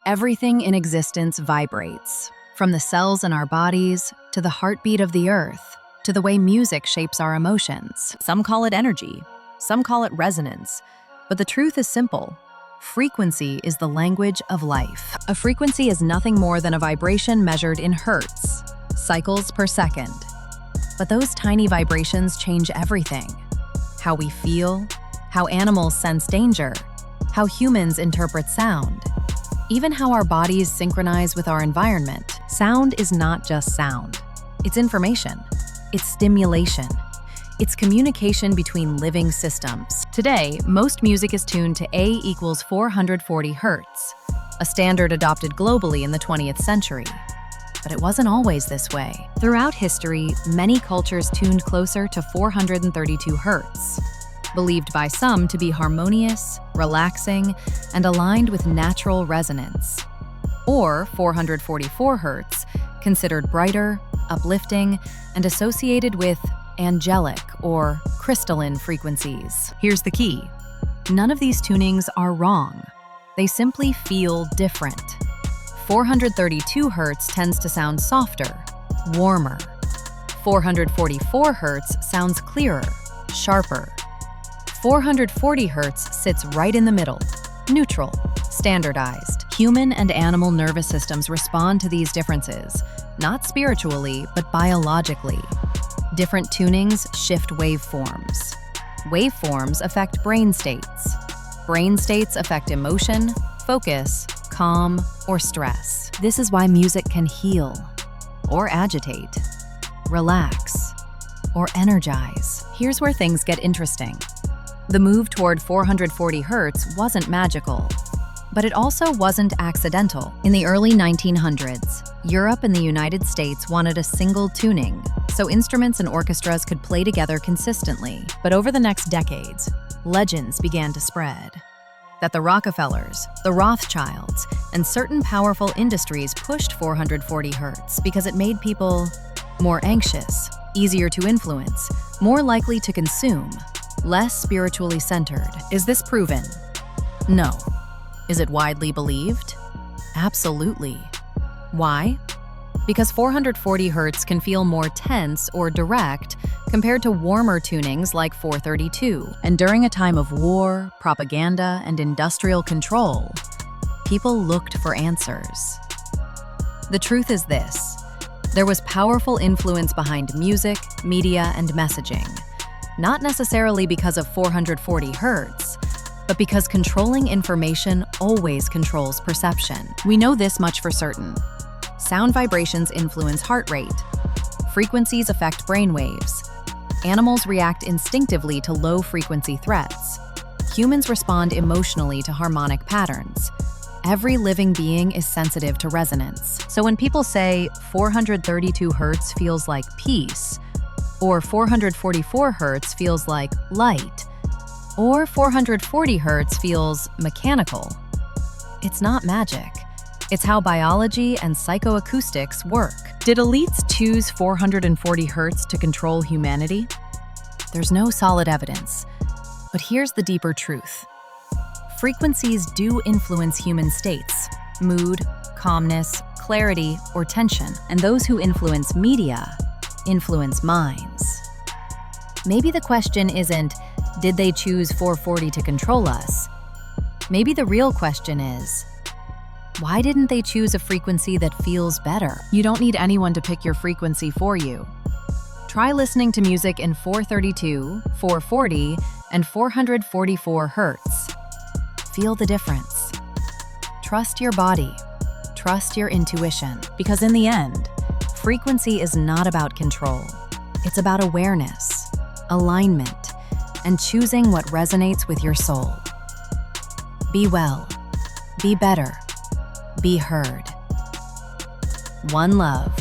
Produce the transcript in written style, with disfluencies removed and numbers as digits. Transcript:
Everything in existence vibrates, from the cells in our bodies, to the heartbeat of the earth, to the way music shapes our emotions. Some call it energy, some call it resonance, but the truth is simple. Frequency is the language of life. A frequency is nothing more than a vibration measured in hertz, cycles per second. But those tiny vibrations change everything. How we feel, how animals sense danger, how humans interpret sound, even how our bodies synchronize with our environment. Sound is not just sound. It's information. It's stimulation. It's communication between living systems. Today, most music is tuned to A equals 440 Hertz, a standard adopted globally in the 20th century. But it wasn't always this way. Throughout history, many cultures tuned closer to 432 Hertz, believed by some to be harmonious, relaxing, and aligned with natural resonance. Or 444 Hertz, considered brighter, uplifting, and associated with angelic or crystalline frequencies. Here's the key. None of these tunings are wrong. They simply feel different. 432 Hertz tends to sound softer, warmer. 444 Hertz sounds clearer, sharper. 440 Hertz sits right in the middle, neutral, standardized. Human and animal nervous systems respond to these differences, not spiritually, but biologically. Different tunings shift waveforms. Waveforms affect brain states. Brain states affect emotion, focus, calm, or stress. This is why music can heal, or agitate, relax, or energize. Here's where things get interesting. The move toward 440 Hertz wasn't magical, but it also wasn't accidental. In the early 1900s, Europe and the United States wanted a single tuning, so instruments and orchestras could play together consistently. But over the next decades, legends began to spread that the Rockefellers, the Rothschilds, and certain powerful industries pushed 440 Hertz because it made people more anxious, easier to influence, more likely to consume, less spiritually centered. Is this proven? No. Is it widely believed? Absolutely. Why? Because 440 Hertz can feel more tense or direct compared to warmer tunings like 432. And during a time of war, propaganda, and industrial control, people looked for answers. The truth is this: there was powerful influence behind music, media, and messaging, not necessarily because of 440 Hertz, but because controlling information always controls perception. We know this much for certain. Sound vibrations influence heart rate. Frequencies affect brainwaves. Animals react instinctively to low-frequency threats. Humans respond emotionally to harmonic patterns. Every living being is sensitive to resonance. So when people say 432 Hertz feels like peace, or 444 Hertz feels like light, or 440 Hertz feels mechanical, it's not magic. It's how biology and psychoacoustics work. Did elites choose 440 Hertz to control humanity? There's no solid evidence. But here's the deeper truth. Frequencies do influence human states: mood, calmness, clarity, or tension. And those who influence media influence minds. Maybe the question isn't, did they choose 440 to control us? Maybe the real question is, why didn't they choose a frequency that feels better? You don't need anyone to pick your frequency for you. Try listening to music in 432, 440, and 444 Hertz. Feel the difference. Trust your body. Trust your intuition. Because in the end, frequency is not about control. It's about awareness, alignment, and choosing what resonates with your soul. Be well. Be better. Be heard. One love.